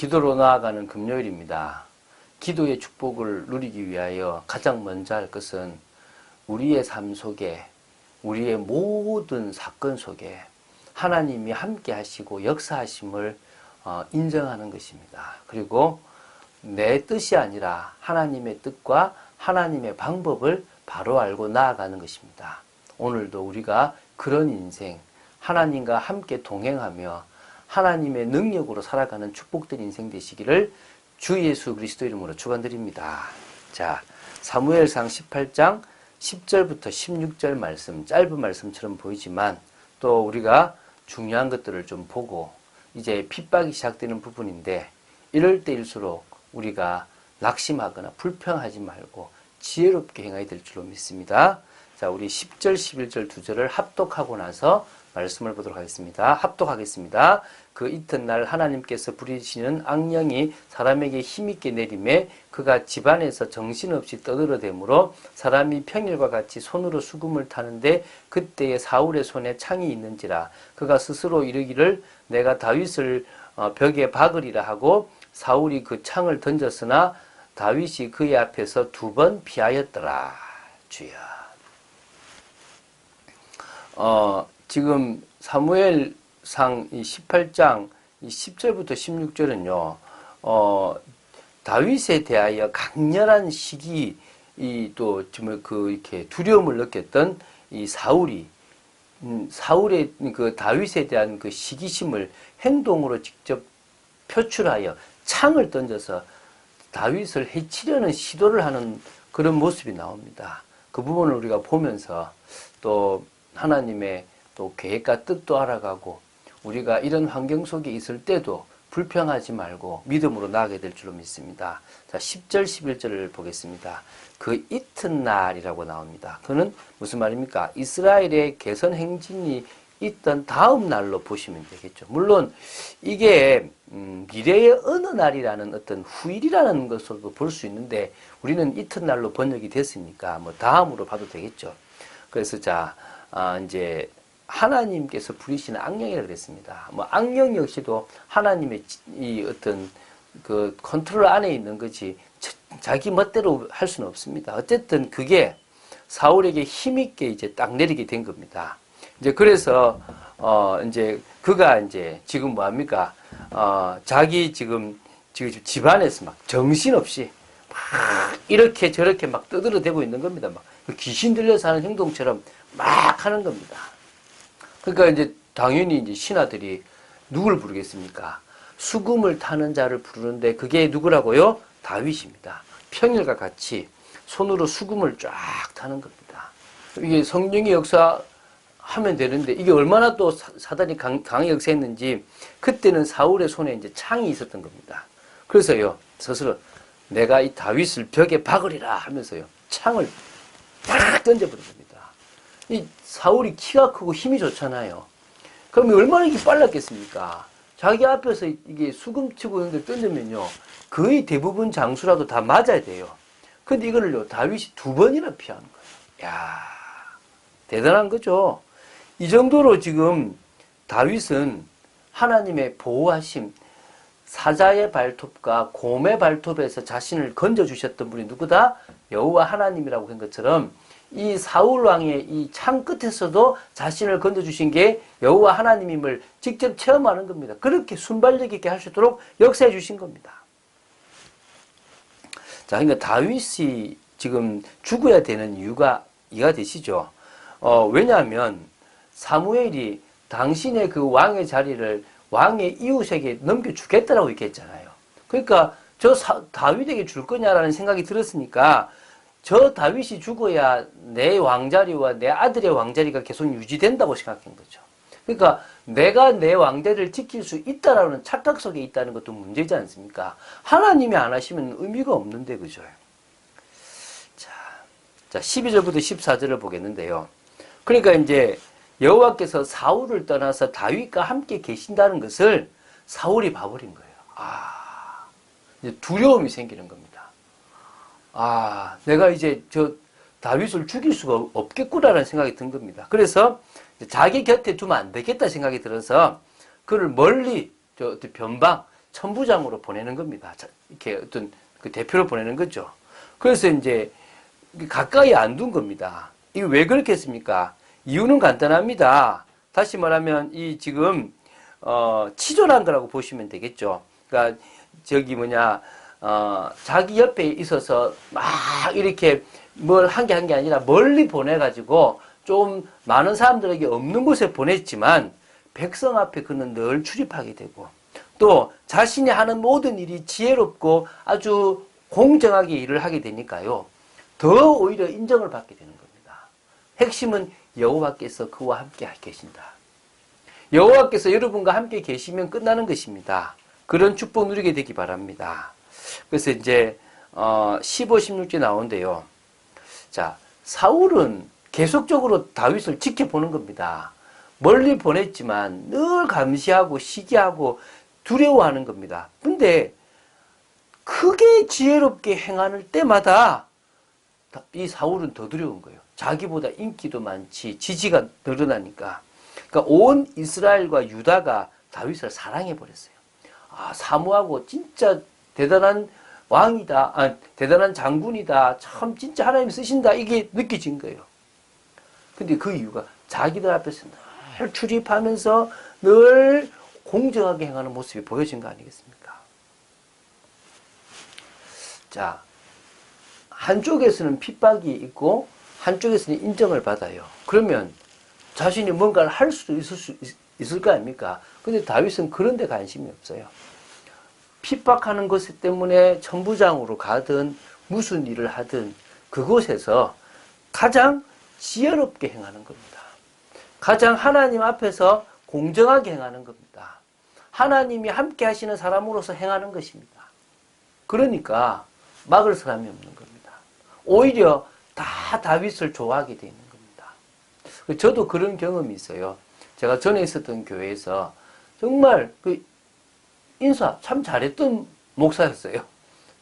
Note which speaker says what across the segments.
Speaker 1: 기도로 나아가는 금요일입니다. 기도의 축복을 누리기 위하여 가장 먼저 할 것은 우리의 삶 속에, 우리의 모든 사건 속에 하나님이 함께 하시고 역사하심을 인정하는 것입니다. 그리고 내 뜻이 아니라 하나님의 뜻과 하나님의 방법을 바로 알고 나아가는 것입니다. 오늘도 우리가 그런 인생, 하나님과 함께 동행하며 하나님의 능력으로 살아가는 축복된 인생 되시기를 주 예수 그리스도 이름으로 축원드립니다. 자, 사무엘상 18장 10절부터 16절 말씀, 짧은 말씀처럼 보이지만 또 우리가 중요한 것들을 좀 보고 이제 핍박이 시작되는 부분인데 이럴 때일수록 우리가 낙심하거나 불평하지 말고 지혜롭게 행해야 될 줄로 믿습니다. 자, 우리 10절, 11절 두 절을 합독하고 나서 말씀을 보도록 하겠습니다. 합독하겠습니다. 그 이튿날 하나님께서 부리시는 악령이 사람에게 힘있게 내림에 그가 집안에서 정신없이 떠들어대므로 사람이 평일과 같이 손으로 수금을 타는데 그때에 사울의 손에 창이 있는지라 그가 스스로 이르기를 내가 다윗을 벽에 박으리라 하고 사울이 그 창을 던졌으나 다윗이 그의 앞에서 2번 피하였더라. 주여. 지금 사무엘상 18장 10절부터 16절은요, 다윗에 대하여 강렬한 시기, 이렇게 두려움을 느꼈던 이 사울이, 사울의 그 다윗에 대한 그 시기심을 행동으로 직접 표출하여 창을 던져서 다윗을 해치려는 시도를 하는 그런 모습이 나옵니다. 그 부분을 우리가 보면서 또 하나님의 또 계획과 뜻도 알아가고 우리가 이런 환경 속에 있을 때도 불평하지 말고 믿음으로 나아가게 될 줄로 믿습니다. 자, 10절, 11절을 보겠습니다. 그 이튿날이라고 나옵니다. 그는 무슨 말입니까? 이스라엘의 개선 행진이 있던 다음 날로 보시면 되겠죠. 물론 이게 미래의 어느 날이라는 어떤 후일이라는 것으로도 볼 수 있는데 우리는 이튿날로 번역이 됐으니까 뭐 다음으로 봐도 되겠죠. 그래서 자, 이제 하나님께서 부리시는 악령이라고 그랬습니다. 뭐 악령 역시도 하나님의 이 어떤 그 컨트롤 안에 있는 거지 자기 멋대로 할 수는 없습니다. 어쨌든 그게 사울에게 힘있게 이제 딱 내리게 된 겁니다. 이제 그래서 이제 그가 이제 지금 뭐 합니까? 자기 지금 집안에서 막 정신없이 막 이렇게 저렇게 막 떠들어대고 있는 겁니다. 막 귀신 들려서 하는 행동처럼 막 하는 겁니다. 그러니까 이제 당연히 이제 신하들이 누굴 부르겠습니까? 수금을 타는 자를 부르는데 그게 누구라고요? 다윗입니다. 평일과 같이 손으로 수금을 쫙 타는 겁니다. 이게 성령의 역사하면 되는데 이게 얼마나 또 사단이 강하게 역사했는지 그때는 사울의 손에 이제 창이 있었던 겁니다. 그래서요 스스로 내가 이 다윗을 벽에 박으리라 하면서요 창을 팍 던져버린 겁니다. 이 사울이 키가 크고 힘이 좋잖아요. 그러면 얼마나 이게 빨랐겠습니까? 자기 앞에서 이게 수금 치고 있는데 던지면요 거의 대부분 장수라도 다 맞아야 돼요. 근데 이거를요 다윗이 2번이나 피하는 거예요. 야, 대단한 거죠. 이 정도로 지금 다윗은 하나님의 보호하심, 사자의 발톱과 곰의 발톱에서 자신을 건져주셨던 분이 누구다? 여호와 하나님이라고 한 것처럼 이 사울 왕의 이 창 끝에서도 자신을 건져주신 게 여호와 하나님임을 직접 체험하는 겁니다. 그렇게 순발력 있게 할 수 있도록 역사해 주신 겁니다. 자, 그러니까 다윗이 지금 죽어야 되는 이유가 이해가 되시죠? 왜냐하면 사무엘이 당신의 그 왕의 자리를 왕의 이웃에게 넘겨주겠다라고 이렇게 했잖아요. 그러니까 다윗에게 줄 거냐라는 생각이 들었으니까 저 다윗이 죽어야 내 왕자리와 내 아들의 왕자리가 계속 유지된다고 생각한 거죠. 그러니까 내가 내 왕자리를 지킬 수 있다라는 착각 속에 있다는 것도 문제지 않습니까? 하나님이 안 하시면 의미가 없는데, 그죠? 자, 12절부터 14절을 보겠는데요. 그러니까 이제 여호와께서 사울을 떠나서 다윗과 함께 계신다는 것을 사울이 봐버린 거예요. 이제 두려움이 생기는 겁니다. 내가 이제 저 다윗을 죽일 수가 없겠구나라는 생각이 든 겁니다. 그래서 자기 곁에 두면 안 되겠다 생각이 들어서 그를 멀리 변방 천부장으로 보내는 겁니다. 이렇게 어떤 그 대표로 보내는 거죠. 그래서 이제 가까이 안 둔 겁니다. 이게 왜 그렇게 했습니까? 이유는 간단합니다. 다시 말하면 이 지금 치졸한 거라고 보시면 되겠죠. 그러니까 저기 자기 옆에 있어서 막 이렇게 뭘 한 게 아니라 멀리 보내가지고 좀 많은 사람들에게 없는 곳에 보냈지만 백성 앞에 그는 늘 출입하게 되고 또 자신이 하는 모든 일이 지혜롭고 아주 공정하게 일을 하게 되니까요. 더 오히려 인정을 받게 되는 겁니다. 핵심은 여호와께서 그와 함께 계신다. 여호와께서 여러분과 함께 계시면 끝나는 것입니다. 그런 축복 누리게 되기 바랍니다. 그래서 이제 15, 16절 나오는데요. 자, 사울은 계속적으로 다윗을 지켜보는 겁니다. 멀리 보냈지만 늘 감시하고 시기하고 두려워하는 겁니다. 근데 크게 지혜롭게 행할 때마다 이 사울은 더 두려운 거예요. 자기보다 인기도 많지 지지가 늘어나니까. 그러니까 온 이스라엘과 유다가 다윗을 사랑해 버렸어요. 아, 사모하고 진짜 대단한 왕이다. 대단한 장군이다. 참 진짜 하나님 쓰신다. 이게 느껴진 거예요. 근데 그 이유가 자기들 앞에서 늘 출입하면서 늘 공정하게 행하는 모습이 보여진 거 아니겠습니까? 자, 한쪽에서는 핍박이 있고 한쪽에서는 인정을 받아요. 그러면 자신이 뭔가를 할 수도 있을 거 아닙니까? 근데 다윗은 그런 데 관심이 없어요. 핍박하는 것 때문에 천부장으로 가든 무슨 일을 하든 그곳에서 가장 지혜롭게 행하는 겁니다. 가장 하나님 앞에서 공정하게 행하는 겁니다. 하나님이 함께 하시는 사람으로서 행하는 것입니다. 그러니까 막을 사람이 없는 겁니다. 오히려 다 다윗을 좋아하게 되는 겁니다. 저도 그런 경험이 있어요. 제가 전에 있었던 교회에서 정말 인사 참 잘했던 목사였어요.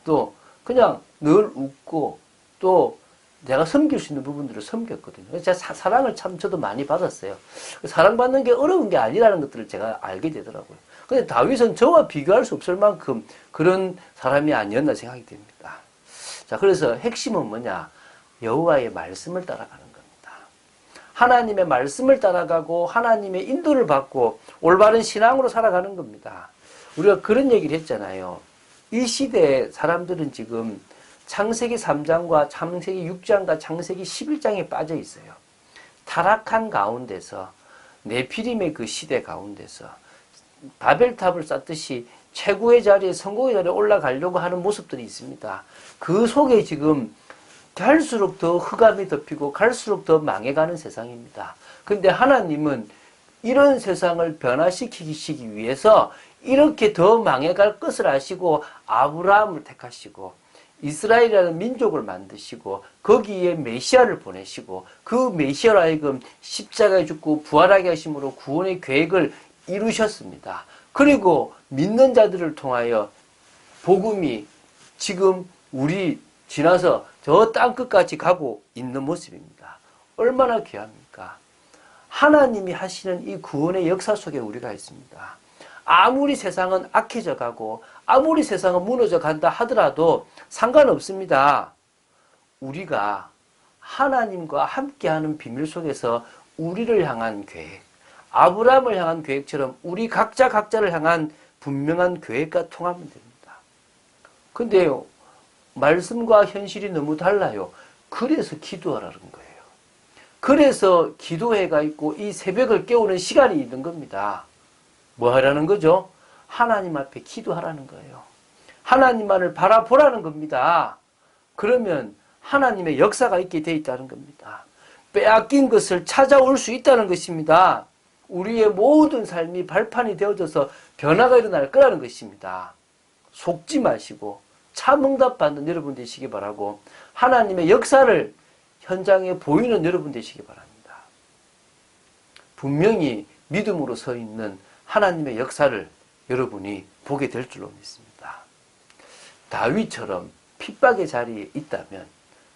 Speaker 1: 또 그냥 늘 웃고 또 내가 섬길 수 있는 부분들을 섬겼거든요. 제가 사랑을 참 저도 많이 받았어요. 사랑받는 게 어려운 게 아니라는 것들을 제가 알게 되더라고요. 근데 다윗은 저와 비교할 수 없을 만큼 그런 사람이 아니었나 생각이 됩니다. 자, 그래서 핵심은 뭐냐? 여호와의 말씀을 따라가는 겁니다. 하나님의 말씀을 따라가고 하나님의 인도를 받고 올바른 신앙으로 살아가는 겁니다. 우리가 그런 얘기를 했잖아요. 이 시대의 사람들은 지금 창세기 3장과 창세기 6장과 창세기 11장에 빠져 있어요. 타락한 가운데서 네피림의 그 시대 가운데서 바벨탑을 쌓듯이 최고의 자리에 성공의 자리에 올라가려고 하는 모습들이 있습니다. 그 속에 지금 갈수록 더 흑암이 덮이고 갈수록 더 망해가는 세상입니다. 그런데 하나님은 이런 세상을 변화시키기 위해서 이렇게 더 망해갈 것을 아시고 아브라함을 택하시고 이스라엘이라는 민족을 만드시고 거기에 메시아를 보내시고 그 메시아로 하여금 십자가에 죽고 부활하게 하심으로 구원의 계획을 이루셨습니다. 그리고 믿는 자들을 통하여 복음이 지금 우리 지나서 저 땅끝까지 가고 있는 모습입니다. 얼마나 귀합니까? 하나님이 하시는 이 구원의 역사 속에 우리가 있습니다. 아무리 세상은 악해져 가고 아무리 세상은 무너져 간다 하더라도 상관없습니다. 우리가 하나님과 함께하는 비밀 속에서 우리를 향한 계획, 아브라함을 향한 계획처럼 우리 각자를 향한 분명한 계획과 통하면 됩니다. 근데요, 말씀과 현실이 너무 달라요. 그래서 기도하라는 거예요. 그래서 기도회가 있고 이 새벽을 깨우는 시간이 있는 겁니다. 뭐 하라는 거죠? 하나님 앞에 기도하라는 거예요. 하나님만을 바라보라는 겁니다. 그러면 하나님의 역사가 있게 돼 있다는 겁니다. 빼앗긴 것을 찾아올 수 있다는 것입니다. 우리의 모든 삶이 발판이 되어져서 변화가 일어날 거라는 것입니다. 속지 마시고 참응답 받는 여러분 되시기 바라고 하나님의 역사를 현장에 보이는 여러분 되시기 바랍니다. 분명히 믿음으로 서 있는 하나님의 역사를 여러분이 보게 될 줄로 믿습니다. 다윗처럼 핍박의 자리에 있다면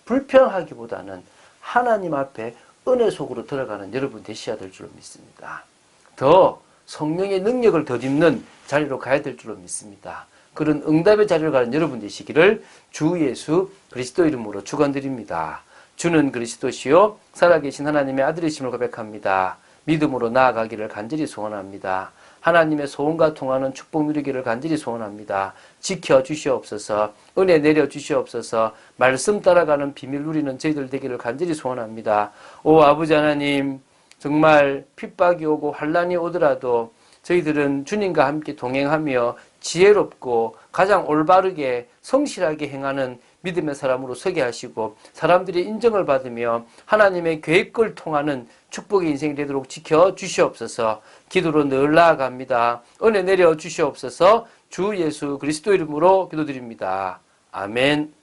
Speaker 1: 불평하기보다는 하나님 앞에 은혜 속으로 들어가는 여러분 되셔야 될 줄로 믿습니다. 더 성령의 능력을 덧입는 자리로 가야 될 줄로 믿습니다. 그런 응답의 자리로 가는 여러분 되시기를 주 예수 그리스도 이름으로 축원드립니다. 주는 그리스도시요 살아계신 하나님의 아들이심을 고백합니다. 믿음으로 나아가기를 간절히 소원합니다. 하나님의 소원과 통하는 축복 누리기를 간절히 소원합니다. 지켜주시옵소서, 은혜 내려주시옵소서, 말씀 따라가는 비밀 누리는 저희들 되기를 간절히 소원합니다. 오 아버지 하나님, 정말 핍박이 오고 환난이 오더라도 저희들은 주님과 함께 동행하며 지혜롭고 가장 올바르게 성실하게 행하는 믿음의 사람으로 서게 하시고 사람들의 인정을 받으며 하나님의 계획을 통하는 축복의 인생이 되도록 지켜주시옵소서. 기도로 늘 나아갑니다. 은혜 내려 주시옵소서. 주 예수 그리스도 이름으로 기도드립니다. 아멘.